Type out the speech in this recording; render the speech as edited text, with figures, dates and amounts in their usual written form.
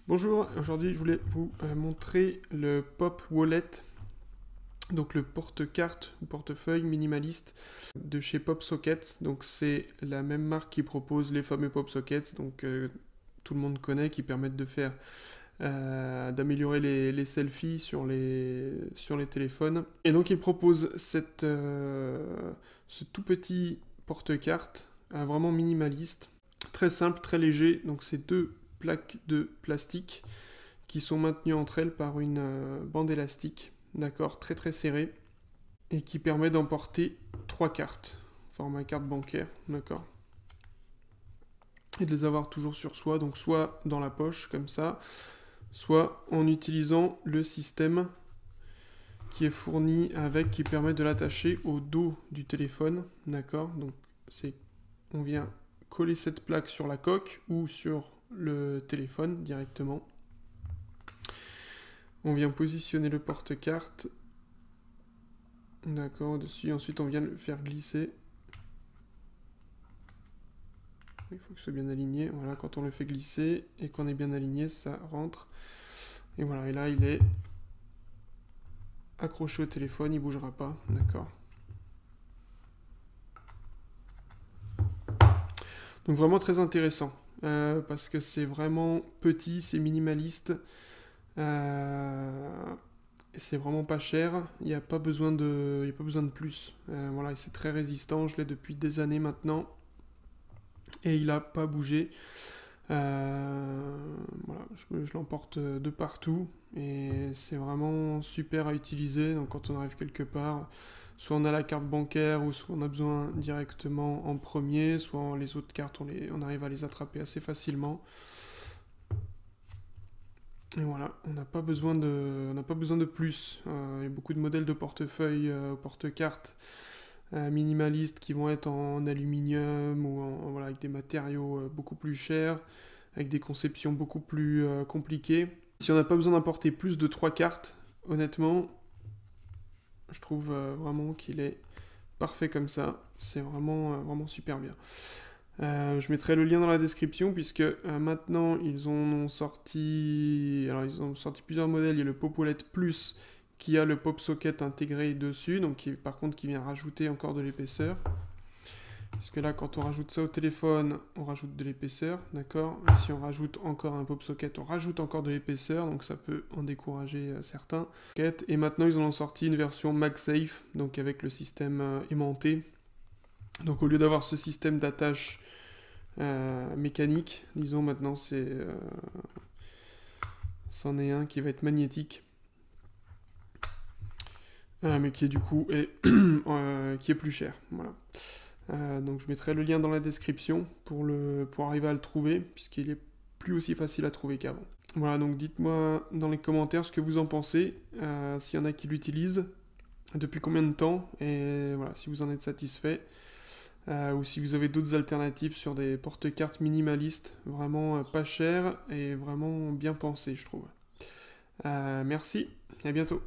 Bonjour, aujourd'hui je voulais vous montrer le Pop Wallet, donc le porte-carte ou portefeuille minimaliste de chez PopSocket. Donc c'est la même marque qui propose les fameux PopSockets, donc tout le monde connaît, qui permettent de faire d'améliorer les selfies sur les téléphones. Et donc il propose ce tout petit porte-carte vraiment minimaliste, très simple, très léger. Donc c'est deux plaques de plastique qui sont maintenues entre elles par une bande élastique, d'accord, très très serrée, et qui permet d'emporter 3 cartes, format carte bancaire, d'accord, et de les avoir toujours sur soi, donc soit dans la poche comme ça, soit en utilisant le système qui est fourni avec, qui permet de l'attacher au dos du téléphone, d'accord, donc on vient coller cette plaque sur la coque ou sur le téléphone directement. On vient positionner le porte-carte, d'accord, dessus, ensuite on vient le faire glisser. Il faut que ce soit bien aligné, voilà, quand on le fait glisser et qu'on est bien aligné, ça rentre. Et voilà, et là il est accroché au téléphone, il ne bougera pas, d'accord. Donc vraiment très intéressant, parce que c'est vraiment petit, c'est minimaliste, c'est vraiment pas cher, il n'y a pas besoin de plus. Voilà, et c'est très résistant, je l'ai depuis des années maintenant, et il n'a pas bougé. Voilà, je l'emporte de partout, et c'est vraiment super à utiliser. Donc quand on arrive quelque part, soit on a la carte bancaire, ou soit on a besoin directement en premier, soit les autres cartes, on arrive à les attraper assez facilement. Et voilà, on n'a pas besoin de plus. Il y a beaucoup de modèles de portefeuille, porte-cartes minimalistes qui vont être en aluminium ou voilà, avec des matériaux beaucoup plus chers, avec des conceptions beaucoup plus compliquées. Si on n'a pas besoin d'importer plus de 3 cartes, honnêtement, je trouve vraiment qu'il est parfait comme ça. C'est vraiment super bien. Je mettrai le lien dans la description puisque maintenant ils ont sorti plusieurs modèles. Il y a le Pop Wallet Plus qui a le Pop Socket intégré dessus, donc par contre qui vient rajouter encore de l'épaisseur. Puisque là, quand on rajoute ça au téléphone, on rajoute de l'épaisseur, d'accord. Si on rajoute encore un Pop Socket, on rajoute encore de l'épaisseur, donc ça peut en décourager certains. Et maintenant, ils ont sorti une version MagSafe, donc avec le système aimanté. Donc au lieu d'avoir ce système d'attache mécanique, disons maintenant c'en est un qui va être magnétique, mais qui est du coup qui est plus cher, voilà. Donc je mettrai le lien dans la description pour arriver à le trouver, puisqu'il est plus aussi facile à trouver qu'avant. Voilà, donc dites-moi dans les commentaires ce que vous en pensez, s'il y en a qui l'utilisent, depuis combien de temps, et voilà, si vous en êtes satisfait. Ou si vous avez d'autres alternatives sur des porte-cartes minimalistes, vraiment pas chers et vraiment bien pensés, je trouve. Merci, et à bientôt.